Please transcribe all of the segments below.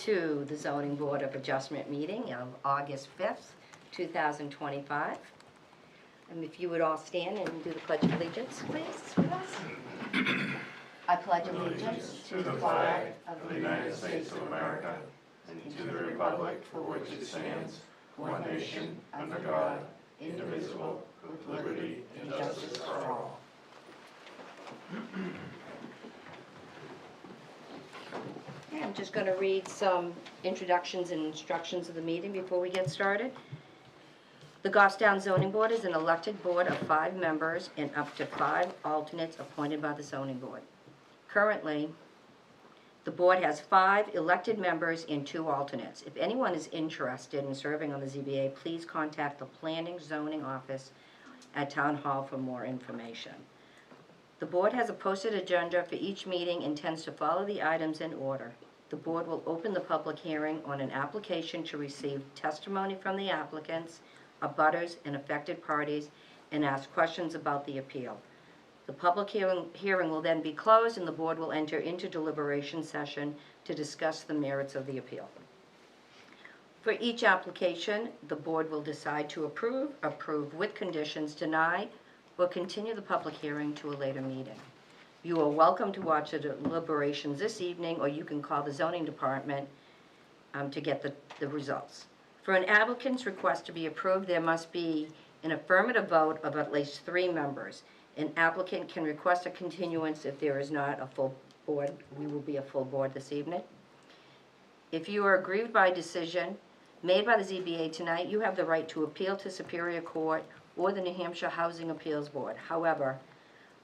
to the Zoning Board of Adjustment meeting of August 5th, 2025. And if you would all stand and do the Pledge of Allegiance, please, with us. I pledge allegiance to the flag of the United States of America and to the republic for which it stands, one nation, under God, indivisible, with liberty and justice for all. Okay, I'm just going to read some introductions and instructions of the meeting before we get started. The Goffstown Zoning Board is an elected board of 5 members and up to 5 alternates appointed by the Zoning Board. Currently, the board has 5 elected members and 2 alternates. If anyone is interested in serving on the ZBA, please contact the Planning Zoning Office at Town Hall for more information. The board has a posted agenda for each meeting and intends to follow the items in order. The board will open the public hearing on an application to receive testimony from the applicants, abutters, and affected parties, and ask questions about the appeal. The public hearing will then be closed, and the board will enter into deliberation session to discuss the merits of the appeal. For each application, the board will decide to approve with conditions, deny, or continue the public hearing to a later meeting. You are welcome to watch the deliberations this evening, or you can call the zoning department to get the results. For an applicant's request to be approved, there must be an affirmative vote of at least 3 members. An applicant can request a continuance if there is not a full board. We will be a full board this evening. If you are aggrieved by a decision made by the ZBA tonight, you have the right to appeal to Superior Court or the New Hampshire Housing Appeals Board. However,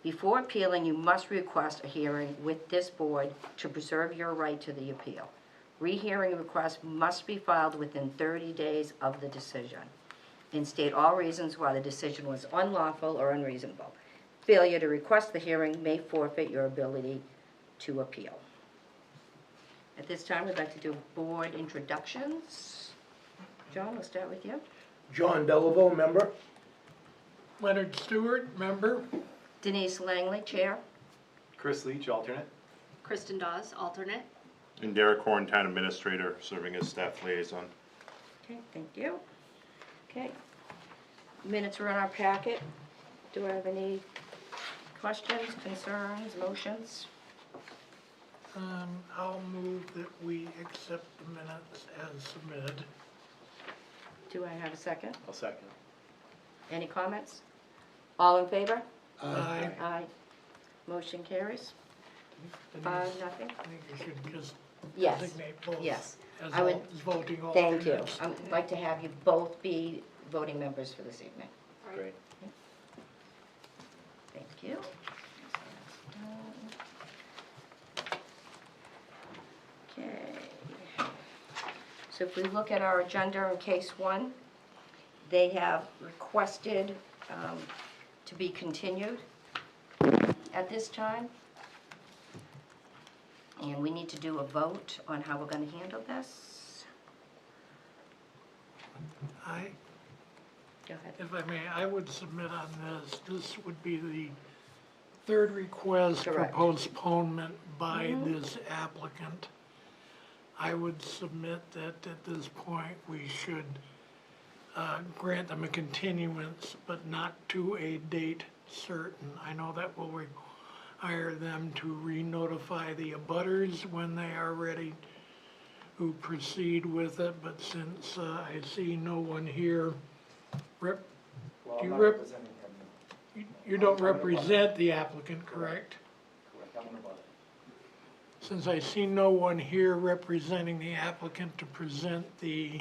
before appealing, you must request a hearing with this board to preserve your right to the appeal. Rehearing requests must be filed within 30 days of the decision and state all reasons why the decision was unlawful or unreasonable. Failure to request the hearing may forfeit your ability to appeal. At this time, we'd like to do board introductions. John, we'll start with you. John Belleville, member. Leonard Stewart, member. Denise Langley, chair. Chris Leach, alternate. Kristen Dawes, alternate. And Derek Horn, town administrator, serving as staff liaison. Okay, thank you. Okay. Minutes are in our packet. Do I have any questions, concerns, motions? I'll move that we accept the minutes as submitted. Do I have a second? I'll second. Any comments? All in favor? Aye. Aye. Motion carries. Denise, 5-0. I think you should just Yes, designate both yes. as I would- voting Thank you. alternates. I'd like to have you both be voting members for this evening. Great. Thank you. Okay. So if we look at our agenda in case 1, they have requested to be continued at this time. And we need to do a vote on how we're going to handle this. Go ahead. If I may, I would submit on this. This would be the 3rd request for Correct. postponement by this applicant. I would submit that at this point we should grant them a continuance, but not to a date certain. I know that will require them to re-notify the abutters when they are ready to proceed with it, but since I see no one here, you don't represent the applicant, correct? Correct, I'm an abutter. Since I see no one here representing the applicant to present the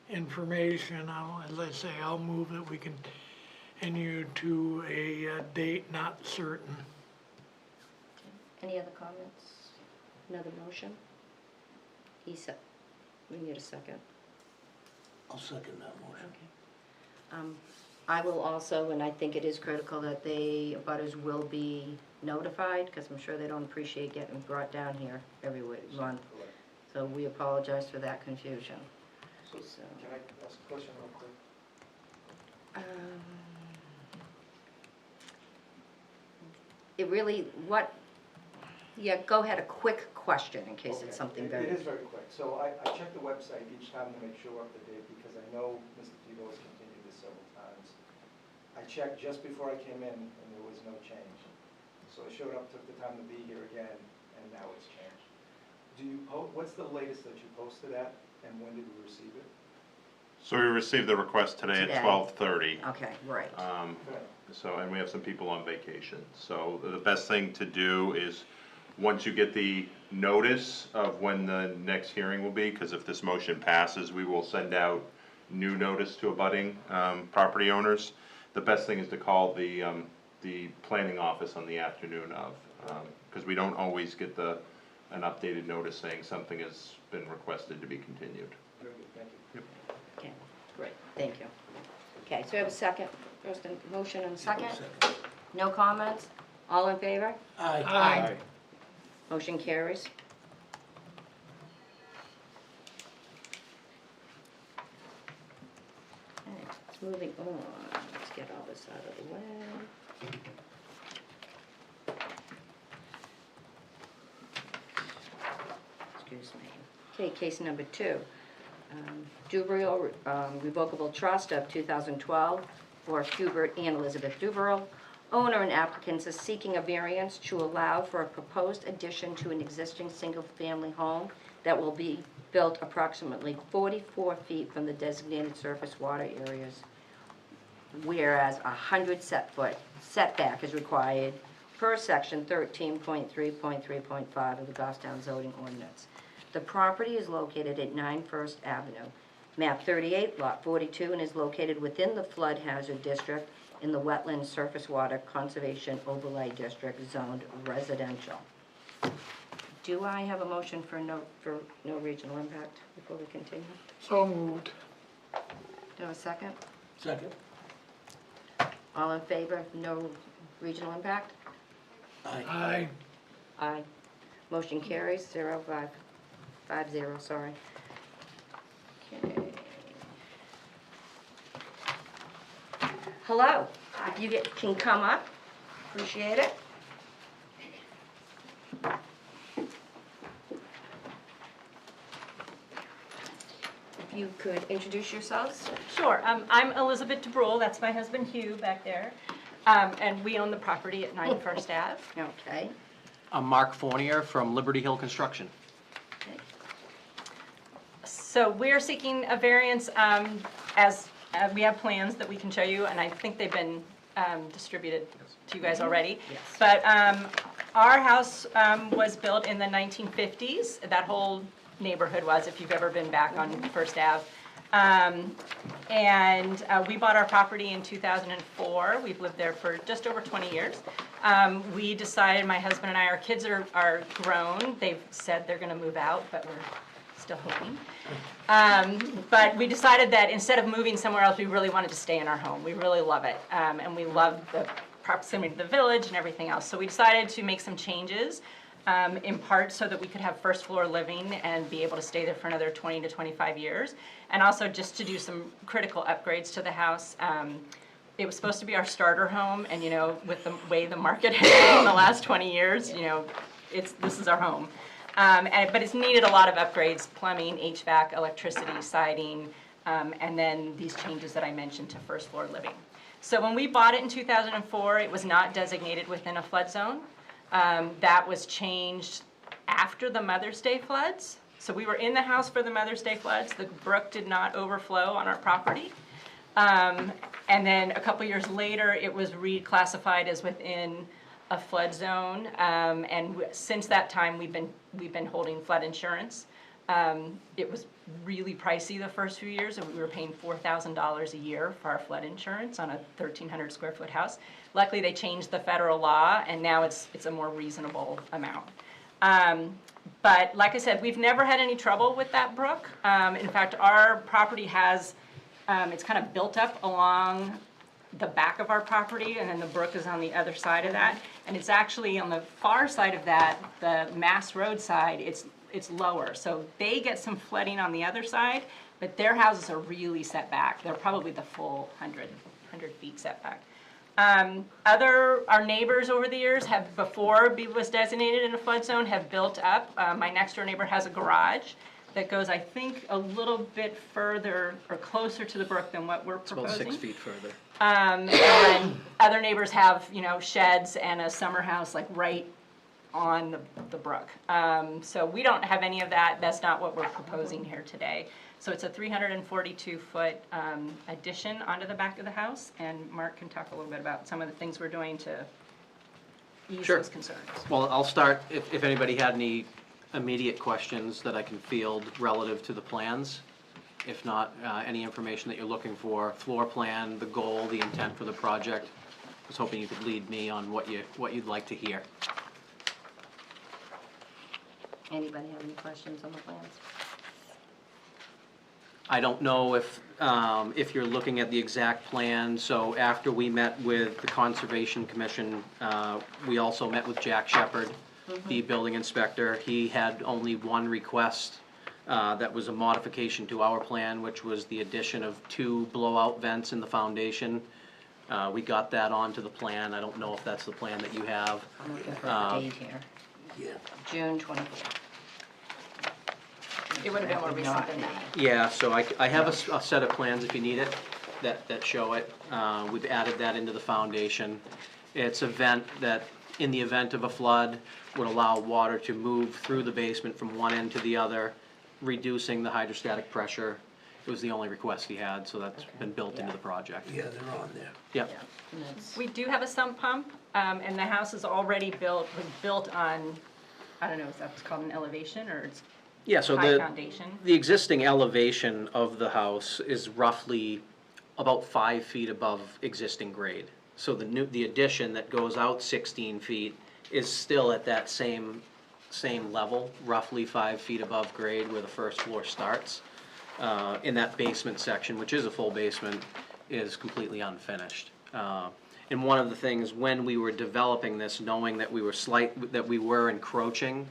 information, I'll move that we continue to a date not certain. Any other comments? Another motion? We need a second. I'll second that motion. Okay. I will also, and I think it is critical that the abutters will be notified, because I'm sure they don't appreciate getting brought down here every month. Correct. So we apologize for that confusion. So, can I ask a question real quick? It really, Yeah, go ahead, a quick question in case Okay. it's something It very... is very quick. So I check the website each time to make sure we're up to date, because I know Mr. Tebow has continued this several times. I checked just before I came in, and there was no change. So I showed up, took the time to be here again, and now it's changed. What's the latest that you posted at, and when did we receive it? So we received the request today Today. at 12:30. Okay, right. Good. So, and we have some people on vacation. So the best thing to do is, once you get the notice of when the next hearing will be, because if this motion passes, we will send out new notice to abutting property owners. The best thing is to call the planning office on the afternoon of, because we don't always get an updated notice saying something has been requested to be continued. Very good, thank you. Okay, great, thank you. Okay, so we have a second, first a motion and a second? Second. No comments? All in favor? Aye. Aye. Motion carries. Okay, it's moving on. Let's get all this out of the way. Excuse me. Okay, case number 2. Duberil Revocable Trust of 2012 for Hubert and Elizabeth Duberil. Owner and applicants is seeking a variance to allow for a proposed addition to an existing single-family home that will be built approximately 44 feet from the designated surface water areas, whereas a 100 setback is required per section 13.3.3.5 of the Goffstown zoning ordinance. The property is located at 9 First Avenue, map 38, lot 42, and is located within the flood hazard district in the Wetland Surface Water Conservation Overlay District zoned residential. Do I have a motion for no regional impact before we continue? So moved. Do I have a second? Second. All in favor of no regional impact? Aye. Aye. Aye. Motion carries 0-5, 5-0, sorry. Okay. Hello, if you can come up, appreciate it. If you could introduce yourselves. Sure. I'm Elizabeth DeBrule, that's my husband Hugh back there, and we own the property at 9 First Ave. Okay. I'm Mark Fournier from Liberty Hill Construction. So we're seeking a variance as we have plans that we can show you, and I think they've been distributed to you guys already. Yes. But our house was built in the 1950s. That whole neighborhood was, if you've ever been back on First Ave. And we bought our property in 2004. We've lived there for just over 20 years. We decided, my husband and I, our kids are grown. They've said they're going to move out, but we're still hoping. But we decided that instead of moving somewhere else, we really wanted to stay in our home. We really love it. And we love the proximity to the village and everything else. So we decided to make some changes, in part so that we could have first floor living and be able to stay there for another 20 to 25 years. And also just to do some critical upgrades to the house. It was supposed to be our starter home, and you know, with the way the market has been in the last 20 years, you know, this is our home. But it's needed a lot of upgrades: plumbing, HVAC, electricity, siding, and then these changes that I mentioned to first floor living. So when we bought it in 2004, it was not designated within a flood zone. That was changed after the Mother's Day floods. So we were in the house for the Mother's Day floods. The brook did not overflow on our property. And then a couple years later, it was reclassified as within a flood zone. And since that time, we've been holding flood insurance. It was really pricey the first few years. We were paying $4,000 a year for our flood insurance on a 1,300 square foot house. Luckily, they changed the federal law, and now it's a more reasonable amount. But like I said, we've never had any trouble with that brook. In fact, our property has, it's kind of built up along the back of our property, and then the brook is on the other side of that. And it's actually on the far side of that, the Mass Road side, it's lower. So they get some flooding on the other side, but their houses are really set back. They're probably the full 100 feet setback. Our neighbors over the years have, before B was designated in a flood zone, have built up. My next door neighbor has a garage that goes, I think, a little bit further or closer to the brook than what we're It's about proposing. 6 feet further. And other neighbors have, sheds and a summer house like right on the brook. So we don't have any of that. That's not what we're proposing here today. So it's a 342-foot addition onto the back of the house, and Mark can talk a little bit about some of the things we're doing to ease Sure. those concerns. Well, I'll start, if anybody had any immediate questions that I can field relative to the plans. If not, any information that you're looking for, floor plan, the goal, the intent for the project. I was hoping you could lead me on what you'd like to hear. Anybody have any questions on the plans? I don't know if you're looking at the exact plan, so after we met with the Conservation Commission, we also met with Jack Shepherd, the building inspector. He had only one request, that was a modification to our plan, which was the addition of 2 blowout vents in the foundation. We got that onto the plan. I don't know if that's the plan that you have. I'm looking for a date here. Yeah. June 24th. It would have been more recent than that. Yeah, so I have a set of plans if you need it, that show it. We've added that into the foundation. It's a vent that, in the event of a flood, would allow water to move through the basement from one end to the other, reducing the hydrostatic pressure. It was the only request he had, so that's been built into the project. Yeah, they're on there. Yep. And that's- We do have a sump pump, and the house is already was built on, I don't know if that's called an elevation or it's Yeah, so high foundation. the existing elevation of the house is roughly about 5 feet above existing grade. So the addition that goes out 16 feet is still at that same level, roughly 5 feet above grade where the first floor starts. In that basement section, which is a full basement, is completely unfinished. And one of the things, when we were developing this, knowing that we were encroaching,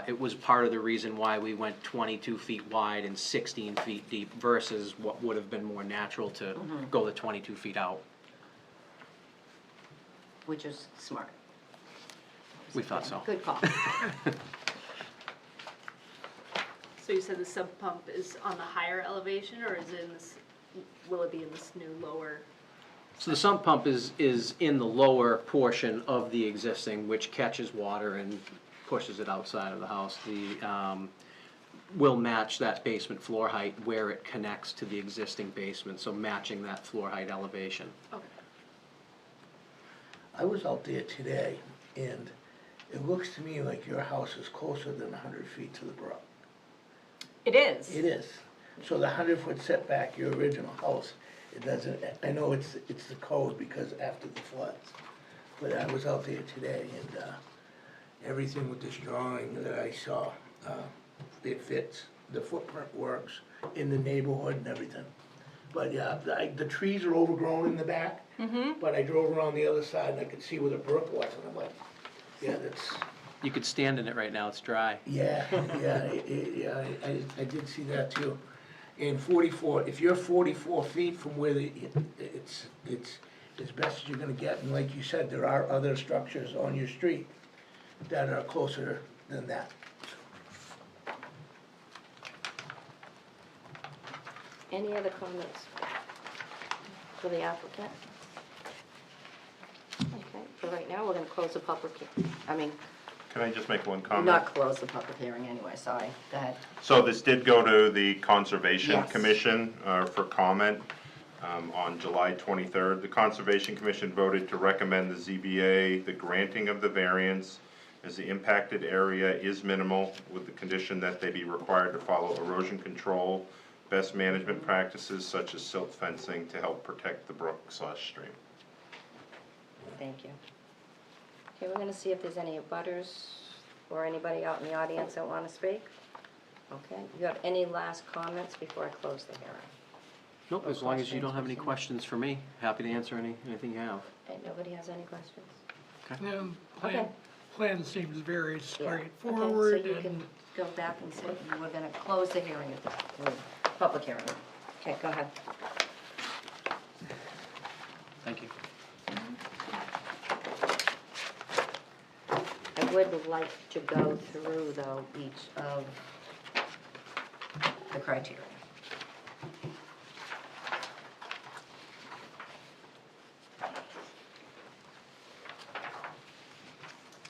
it was part of the reason why we went 22 feet wide and 16 feet deep versus what would have been more natural to go the 22 feet out. Which is smart. We thought so. Good call. So you said the sub pump is on the higher elevation, or is it in this, will it be in this new lower? So the sump pump is in the lower portion of the existing, which catches water and pushes it outside of the house. Will match that basement floor height where it connects to the existing basement, so matching that floor height elevation. Okay. I was out there today, and it looks to me like your house is closer than 100 feet to the brook. It is. It is. So the 100-foot setback, your original house, it doesn't, I know it's the code because after the floods. But I was out there today, and everything with this drawing that I saw, it fits. The footprint works in the neighborhood and everything. But yeah, the trees are overgrown in the back. But I drove around the other side and I could see where the brook was, and I'm like, yeah, that's, You could stand in it right now, it's dry. yeah, yeah, I did see that too. And 44, if you're 44 feet from where it's as best as you're gonna get, and like you said, there are other structures on your street that are closer than that. Any other comments for the applicant? Okay, for right now, we're gonna close the public, Can I just make one comment? not close the public hearing anyway, sorry, go ahead. So this did go to the Conservation Yes. Commission for comment on July 23rd. The Conservation Commission voted to recommend the ZBA the granting of the variance as the impacted area is minimal, with the condition that they be required to follow erosion control, best management practices such as silt fencing to help protect the brook/stream. Thank you. Okay, we're gonna see if there's any abutters or anybody out in the audience that wanna speak. Okay, you have any last comments before I close the hearing? Nope, Or as long as you don't have any questions, questions for me, happy to answer anything you have. Okay, nobody has any questions? And Okay. plan seems very Yeah. straightforward, Okay, so you can and go back and say, we're gonna close the hearing at the public hearing. Okay, go ahead. Thank you. would like to go through, though, each of the criteria.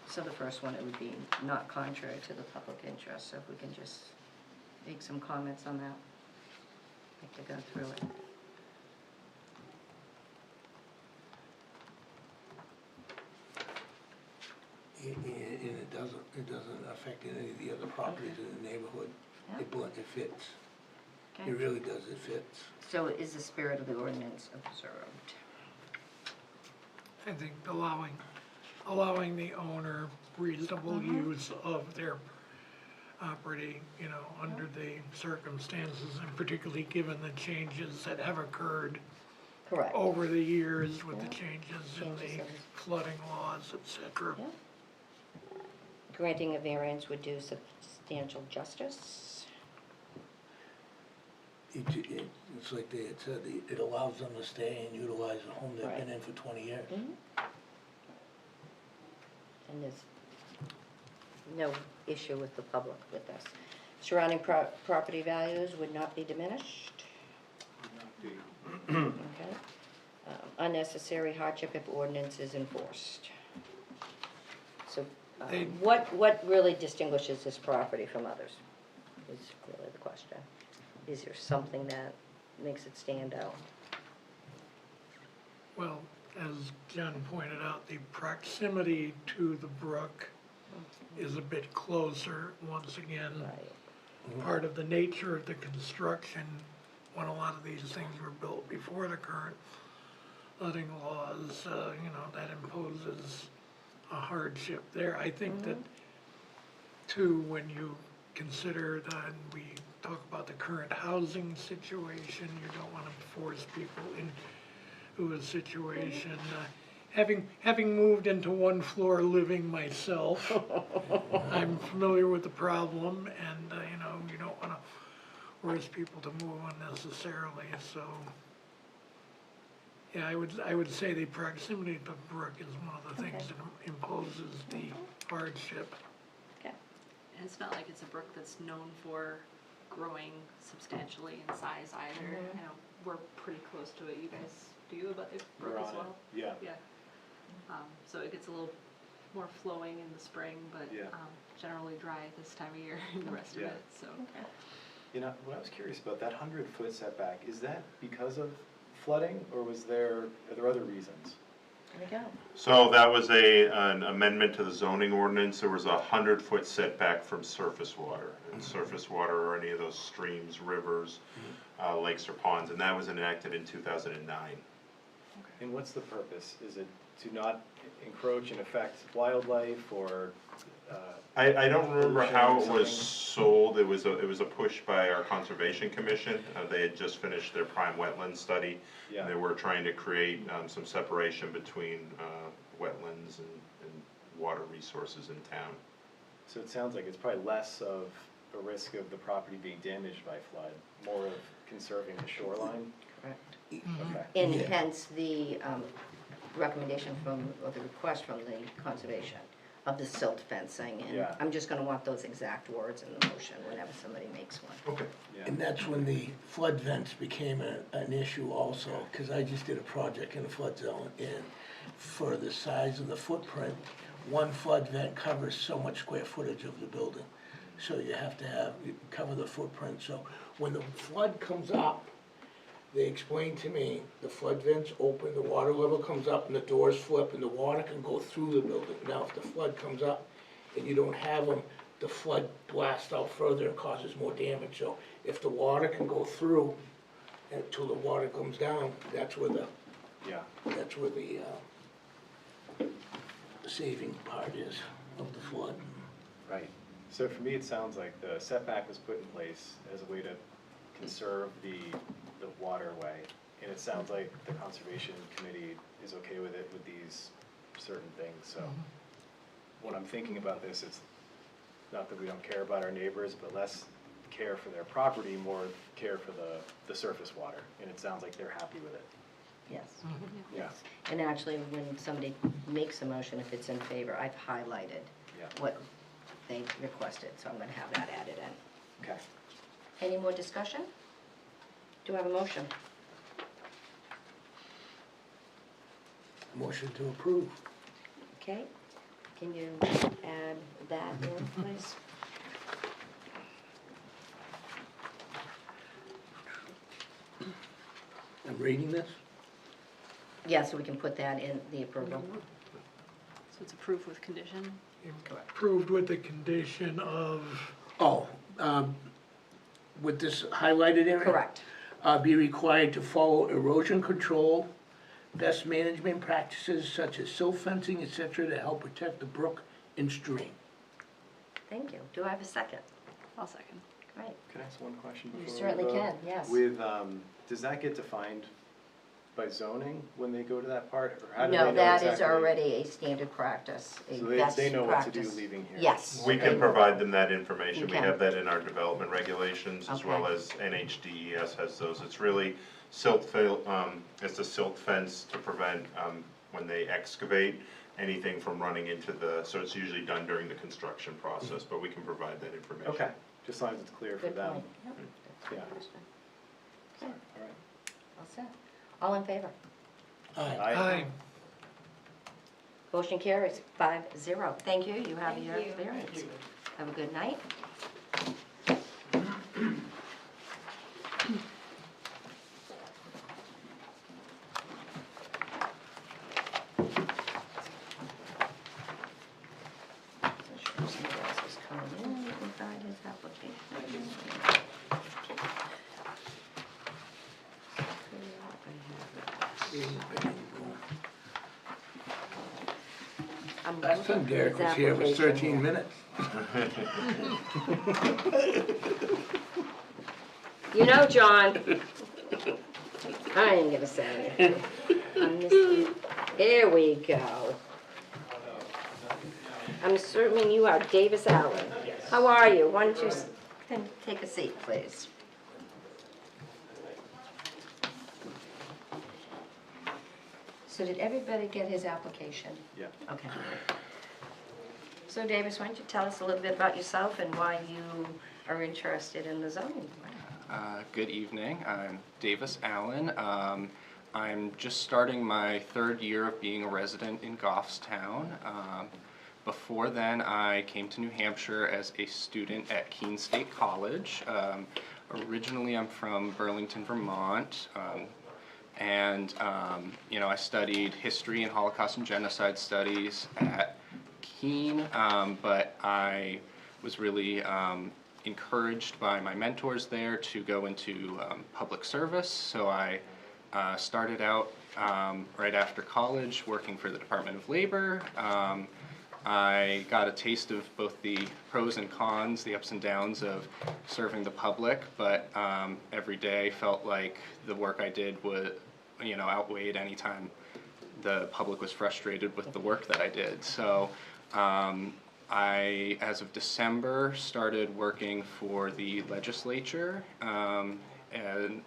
So the first one, it would be not contrary to the public interest, so if we can just make some comments on that. Like to go through it. And it doesn't affect any of the other properties in the neighborhood. Yeah. It fits. Okay. It really does, it fits. So is the spirit of the ordinance observed? I think allowing the owner reasonable use of their property, you know, under the circumstances, and particularly given the changes that have occurred Correct. over the years with the changes in Changes the in- flooding laws, et cetera. Yeah. Granting a variance would do substantial justice. It's like they had said, it allows them to stay and utilize the home they've been Right. in for 20 years. And there's no issue with the public with this. Surrounding property values would not be diminished. Okay. Unnecessary hardship if ordinance is enforced. So, They- what really distinguishes this property from others is really the question. Is there something that makes it stand out? Well, as John pointed out, the proximity to the brook is a bit closer, once again. Right. Part of the nature of the construction, when a lot of these things were built before the current flooding laws, you know, that imposes a hardship there. I think that, too, when you consider that we talk about the current housing situation, you don't want to force people into a situation. Having moved into one floor living myself, I'm familiar with the problem, and, you know, you don't want to force people to move unnecessarily, so. Yeah, I would say the proximity to the brook is one of the things Okay. that imposes the hardship. Okay. And it's not like it's a brook that's known for growing substantially in size either. Mhm. I know we're pretty close to it. You guys do about the brook We're as on it. well? Yeah. Yeah. So it gets a little more flowing in the spring, but Yeah. generally dry this time of year and the rest of Yeah. it, so. You know, what I was curious about, that 100-foot setback, is that because of flooding, or are there other reasons? There we go. So that was an amendment to the zoning ordinance. There was 100-foot setback from surface water. And surface water are any of those streams, rivers, lakes or ponds, and that was enacted in 2009. And what's the purpose? Is it to not encroach and affect wildlife, or, I don't remember how it Pollution or was sold. It was a push by our Conservation Commission. They had just finished their prime wetland study. Yeah. And they were trying to create some separation between wetlands and water resources in town. so it sounds like it's probably less of a risk of the property being damaged by flood, more of conserving the shoreline? Correct. Okay. And Yeah. hence the recommendation from, or the request from the conservation of the silt fencing. And Yeah. I'm just gonna want those exact words in the motion whenever somebody makes one. Okay. Yeah. And that's when the flood vents became an issue also, because I just did a project in a flood zone, and for the size of the footprint, one flood vent covers so much square footage of the building. So you have to cover the footprint, so when the flood comes up, they explained to me, the flood vents open, the water level comes up, and the doors flip, and the water can go through the building. Now, if the flood comes up and you don't have them, the flood blasts out further and causes more damage. So if the water can go through until the water comes down, that's where the Yeah. saving part is of the flood. Right. So for me, it sounds like the setback was put in place as a way to conserve the waterway. And it sounds like the Conservation Committee is okay with it with these certain things. So when I'm thinking about this, it's not that we don't care about our neighbors, but less care for their property, more care for the surface water. And it sounds like they're happy with it. Yes. Yeah. And actually, when somebody makes a motion, if it's in favor, I've highlighted Yeah. what they requested, so I'm gonna have that added in. Okay. Any more discussion? Do I have a motion? Motion to approve. Okay, can you add that in, please? I'm reading this. Yeah, so we can put that in the approval. So it's approved with condition? Approved with the condition of, Oh, with this highlighted area? Correct. Be required to follow erosion control, best management practices such as silt fencing, etc., to help protect the brook and stream. Thank you. Do I have a second? I'll second. Great. Can I ask one question You before we certainly vote? can, yes. With, does that get defined by zoning when they go to that part, or how do they know No, exactly? that is already a standard practice, a So best they know what to do practice. leaving here? Yes. We can provide them that information. We We can. have that in our development regulations, as well Okay. as NHDES has those. It's really it's a silt fence to prevent, when they excavate, anything from running into so it's usually done during the construction process, but we can provide that information. Okay, just as long as it's clear for Good them. point. Yep. Yeah. Okay, All right. all set. All in favor? Aye. aye. Motion carries 5-0. Thank you, you have Thank your you. variance. Have a good night. So sure somebody else is coming in, you can find his application. I'm Last time looking for Derek his was here, it was application 13 here. minutes. You know, John, I ain't gonna say anything. Here we go. I'm assuming you are Davis Allen. How are you? Why don't you take a seat, please? So did everybody get his application? Yeah. Okay. So Davis, why don't you tell us a little bit about yourself and why you are interested in the zoning? Good evening. I'm Davis Allen. I'm just starting my third year of being a resident in Goffstown. Before then, I came to New Hampshire as a student at Keene State College. Originally, I'm from Burlington, Vermont. I studied history and Holocaust and genocide studies at Keene, but I was really encouraged by my mentors there to go into public service. So I started out right after college working for the Department of Labor. I got a taste of both the pros and cons, the ups and downs of serving the public, but every day felt like the work I did would, outweighed any time the public was frustrated with the work that I did. So I, as of December, started working for the legislature and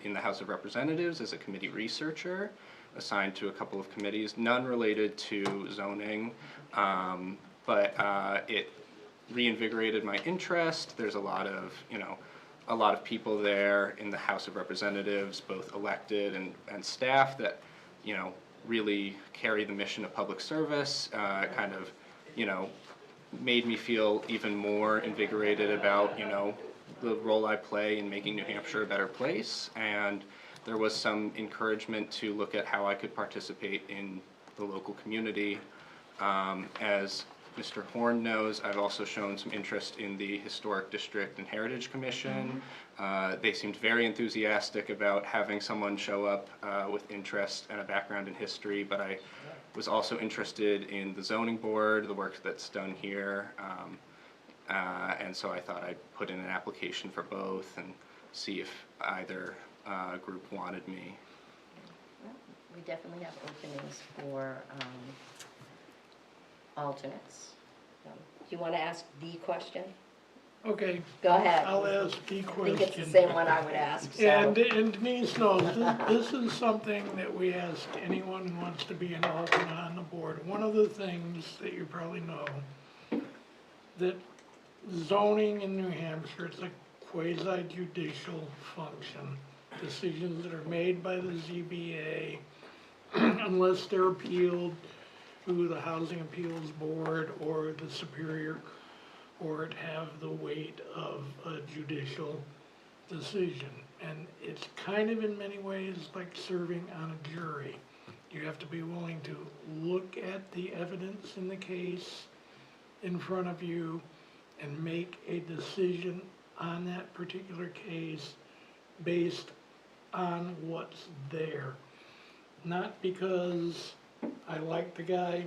in the House of Representatives as a committee researcher, assigned to a couple of committees, none related to zoning, but it reinvigorated my interest. There's a lot of people there in the House of Representatives, both elected and staff, that really carry the mission of public service. Made me feel even more invigorated about the role I play in making New Hampshire a better place, and there was some encouragement to look at how I could participate in the local community. As Mr. Horn knows, I've also shown some interest in the Historic District and Heritage Commission. They seemed very enthusiastic about having someone show up with interest and a background in history, but I was also interested in the zoning board, the work that's done here, and so I thought I'd put in an application for both and see if either group wanted me. Well, we definitely have openings for alternates. Do you want to ask the question? Okay. Go ahead. I'll ask the I question. think it's the same one I would ask, so. And Denise knows, this is something that we ask anyone who wants to be an alternate on the board. One of the things that you probably know that zoning in New Hampshire, it's a quasi judicial function. Decisions that are made by the ZBA, unless they're appealed to the Housing Appeals Board or the Superior Court, have the weight of a judicial decision. And it's kind of in many ways like serving on a jury. You have to be willing to look at the evidence in the case in front of you and make a decision on that particular case based on what's there. Not because I like the guy,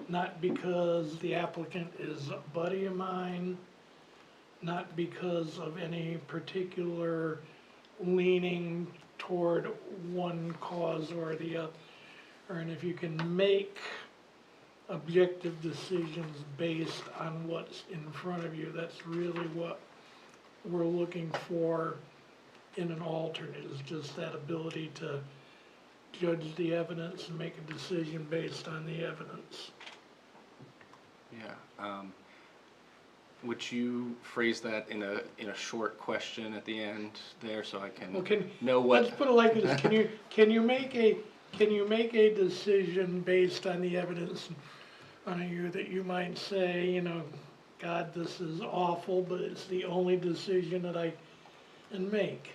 not because the applicant is a buddy of mine, not because of any particular leaning toward one cause or the other. And if you can make objective decisions based on what's in front of you, that's really what we're looking for in an alternate, is just that ability to judge the evidence and make a decision based on the evidence. Yeah. Would you phrase that in a short question at the end there, so I Well, can know what? let's put it like this, can you make a decision based on the evidence in front of you that you might say, you know, God, this is awful, but it's the only decision that I can make?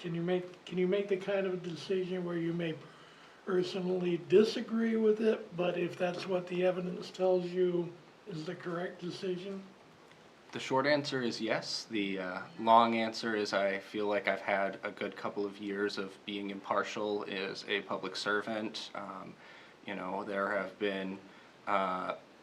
Can you make the kind of decision where you may personally disagree with it, but if that's what the evidence tells you is the correct decision? The short answer is yes. The long answer is I feel like I've had a good couple of years of being impartial as a public servant. You know, there have been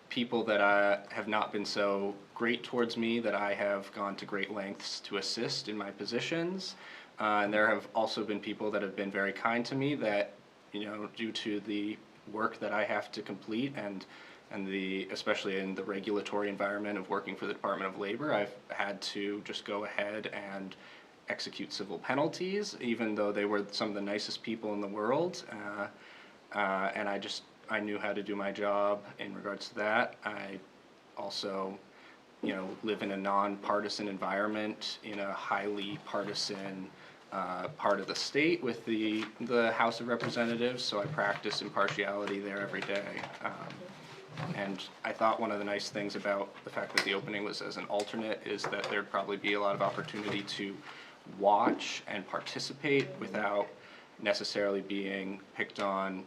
people that have not been so great towards me that I have gone to great lengths to assist in my positions. And there have also been people that have been very kind to me that, you know, due to the work that I have to complete and especially in the regulatory environment of working for the Department of Labor, I've had to just go ahead and execute civil penalties, even though they were some of the nicest people in the world. And I knew how to do my job in regards to that. I also, you know, live in a non-partisan environment in a highly partisan part of the state with the House of Representatives, so I practice impartiality there every day. And I thought one of the nice things about the fact that the opening was as an alternate is that there'd probably be a lot of opportunity to watch and participate without necessarily being picked on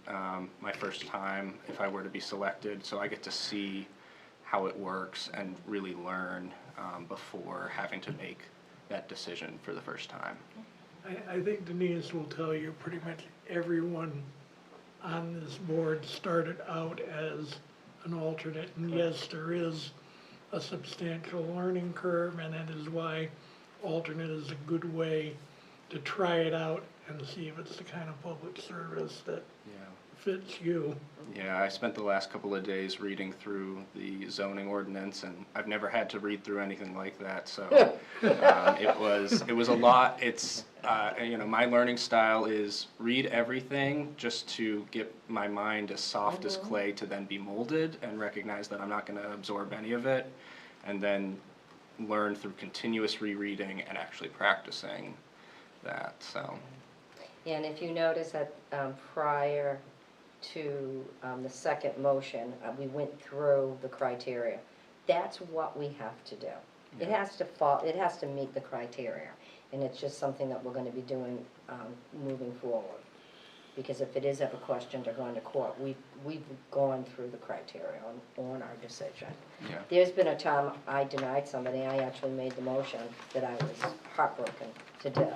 my first time if I were to be selected. So I get to see how it works and really learn before having to make that decision for the first time. I think Denise will tell you pretty much everyone on this board started out as an alternate, and yes, there is a substantial learning curve, and that is why alternate is a good way to try it out and see if it's the kind of public service that fits you. Yeah, I spent the last couple of days reading through the zoning ordinance, and I've never had to read through anything like that, so it was a lot. It's you know, my learning style is read everything just to get my mind as soft as clay to then be molded and recognize that I'm not going to absorb any of it, and then learn through continuous rereading and actually practicing that. So. Yeah, and if you notice that prior to the second motion, we went through the criteria. That's what we have to do. It has to meet the criteria, and it's just something that we're going to be doing moving forward. Because if it is ever questioned or going to court, we've gone through the criteria on our decision. Yeah. There's been a time I denied somebody, I actually made the motion that I was heartbroken to do.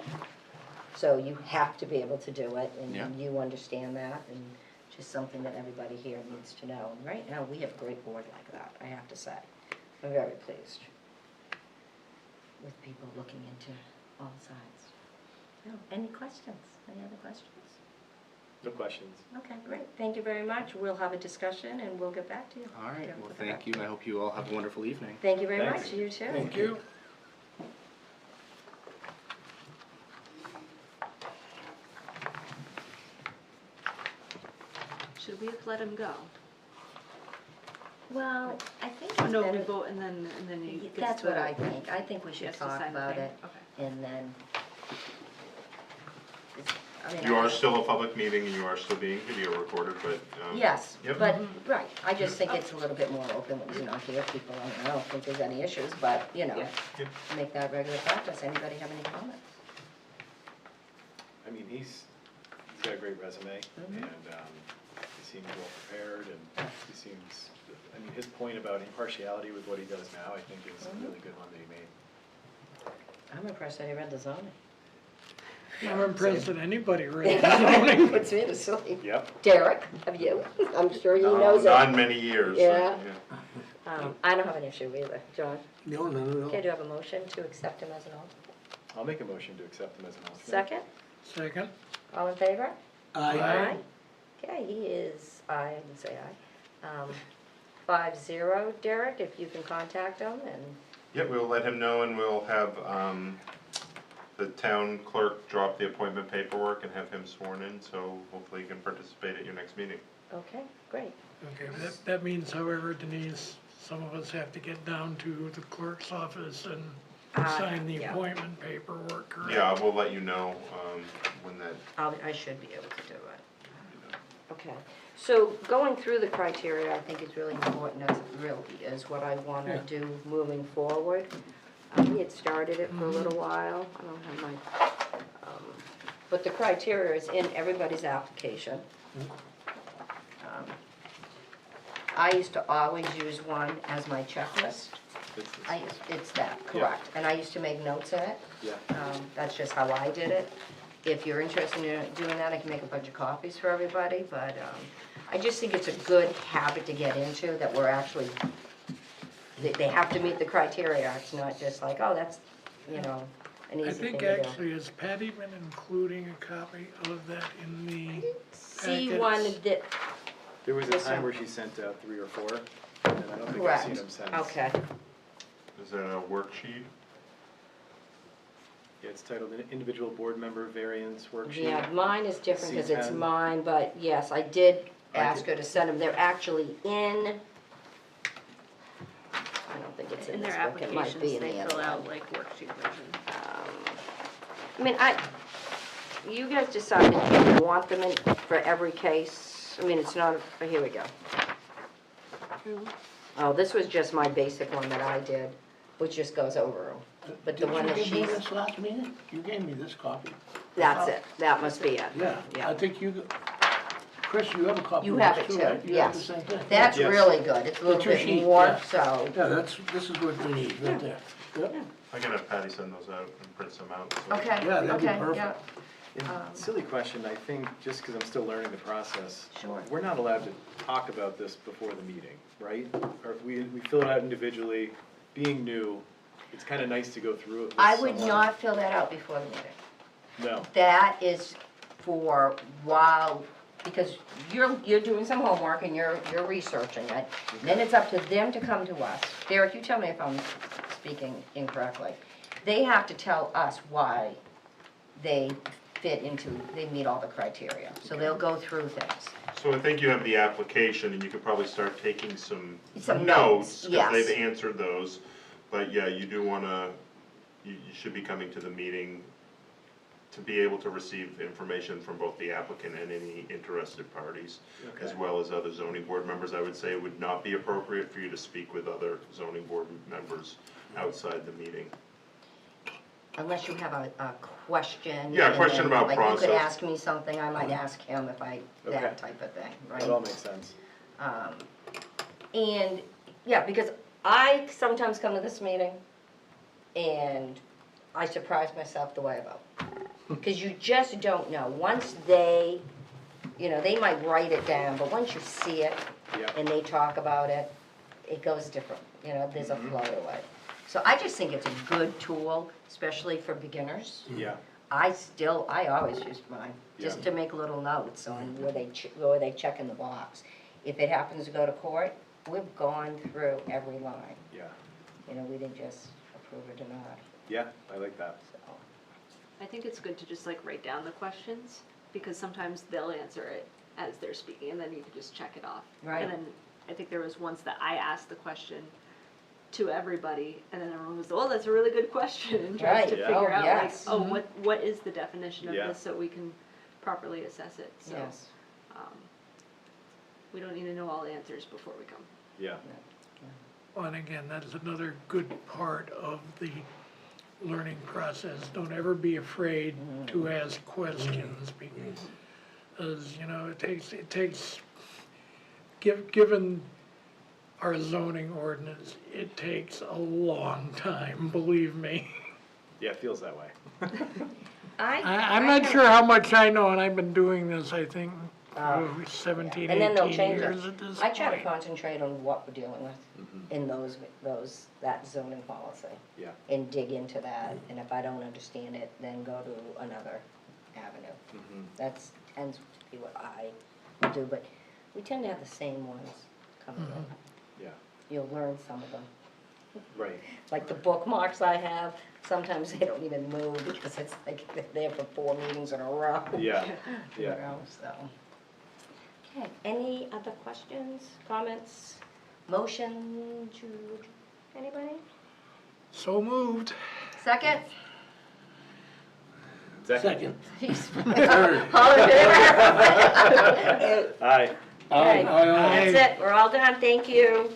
So you have to be able to do it, and you understand that, and just something that everybody here needs to know. And right now, we have a great board like that, I have to say. I'm very pleased with people looking into all sides. So, any questions? Any other questions? No questions. Okay, great. Thank you very much. We'll have a discussion, and we'll get back to you. All right, well, thank you. I hope you all have a wonderful evening. Thank you very Thanks. much. You too. Thank you. Should we have let him go? Well, I think Oh, it's no, we better. vote and then he gets That's what to- I think. I think we She should has to talk sign the about thing? it, Okay. and then. I mean, You I- are still a public meeting and you are still being video recorded, but, Yes, Yep. but, right, I just think it's a little bit more open when he's not here, people, I don't think there's any issues, but, you know, Yeah. make that regular practice. Anybody have any comments? I mean, he's got a great resume, Mhm. and he seems well prepared, and he seems, I mean, his point about impartiality with what he does now, I think is a really good one that he made. I'm impressed that he read the zoning. I'm impressed that anybody read the zoning. Puts me to sleep. Yep. Derek, have you? I'm sure he no, knows not in it. many years. Yeah. I don't have an issue either. John? No, no, no, Okay, no. do you have a motion to accept him as an alternate? I'll make a motion to accept him as an alternate. Second? Second, All in favor? Aye. Okay, he is, I didn't say aye. 5-0, Derek, if you can contact him, and, Yeah, we'll let him know and we'll have, the town clerk drop the appointment paperwork and have him sworn in, so hopefully he can participate at your next meeting. okay, great. okay, that means however, Denise, some of us have to get down to the clerk's office and sign the yeah. appointment paperwork, correct? Yeah, we'll let you know, when that, I should be able to do it. Okay, so going through the criteria, I think is really important, as it really is what I want to Yeah. do moving forward. We had started it for a little while, I don't have my, but the criteria is in everybody's application. I used to always use one as my checklist. It's that, correct, and I used to make notes in it. Yeah. That's just how I did it. If you're interested in doing that, I can make a bunch of copies for everybody, but I just think it's a good habit to get into, that we're actually, they have to meet the criteria. It's not just like, oh, that's, you know, an I easy thing think to do. actually, has Patty been including a copy of that in the See one packets? that, There was a Yes, sir. time where she sent out 3 or 4, and I don't think I've correct, seen them since. okay. is that a worksheet? Yeah, it's titled Individual Board Member Variance Worksheet. Yeah, mine is different because it's C10. mine, but yes, I did I ask could- her to send them. They're actually in, I don't think it's in In this their book, it might be applications, in they the other fill one. out like worksheet version. I mean, you guys decided if you want them in for every case. I mean, it's not, here we go. Oh, this was just my basic one that I did, which just goes over them. But the one that Did you give me she's, this last meeting? You gave me this copy. that's it, that must be it. Yeah, I Yeah. think you, Chris, you have a copy You of have this it too, too, right? You have the yes. same thing? That's Yes. really good. It's a little It's your bit sheet, more, yeah. so. Yeah, this is what we need, right there. Yep. I can have Patty send those out and print some out. so- Okay, Yeah, that'd be okay, perfect. yeah. And silly question, I think, just because I'm still learning the process. Sure. We're not allowed to talk about this before the meeting, right? Or we fill it out individually, being new, it's kind of nice to go through it with I would someone. not fill that out before the meeting. No, That is for while, because you're doing some homework and you're researching it. Then it's up to them to come to us. Derek, you tell me if I'm speaking incorrectly. They have to tell us why they they meet all the criteria. So they'll go through things. So I think you have the application and you could probably start taking some Some notes, notes, yes. because they've answered those. But yeah, you do wanna, you should be coming to the meeting to be able to receive information from both the applicant and any interested parties, as Okay. well as other zoning board members. I would say it would not be appropriate for you to speak with other zoning board members outside the meeting. Unless you have a question. Yeah, a and question then, about like, you process. could ask me something, I might ask him if Okay. that type of thing, right? that all makes sense. And, yeah, because I sometimes come to this meeting and I surprise myself the way I vote. Because you just don't know. Once they, they might write it down, but once you see it Yeah. and they talk about it, it goes different, there's a flow to it. So I just think it's a good tool, especially for beginners. Yeah, I always use mine, just Yeah. to make little notes on where they check in the box. If it happens to go to court, we've gone through every line. yeah, We didn't just approve or deny, yeah, I like that. so. I think it's good to just like write down the questions, because sometimes they'll answer it as they're speaking, and then you can just check it off. Right. And then I think there was once that I asked the question to everybody, and then everyone was, oh, that's a really good question, and tries to Right. figure Oh, out like, yes. oh, what is the definition of Yeah. this, so we can properly assess it, so. Yes. We don't need to know all the answers before we come. Yeah, Well, and again, that's another good part of the learning process. Don't ever be afraid to ask questions because, you know, it takes, given our zoning ordinance, it takes a long time, believe me. yeah, it feels that way. I'm not sure how much I know, and I've been doing this, I think, 17, And then they'll 18 change years it. at this I try to point. concentrate on what we're dealing with in that zoning policy. Yeah. And dig into that, and if I don't understand it, then go to another avenue. That's tends to be what I do, but we tend to have the same ones coming in. Yeah, You'll learn some of them. right. Like the bookmarks I have, sometimes they don't even move because it's like they're there for 4 meetings in a row. Yeah, You yeah. know, so. Okay, any other questions, comments, motion to, anybody? So moved. Second? Second. All in favor? Aye. Okay, that's it, we're all done, thank you.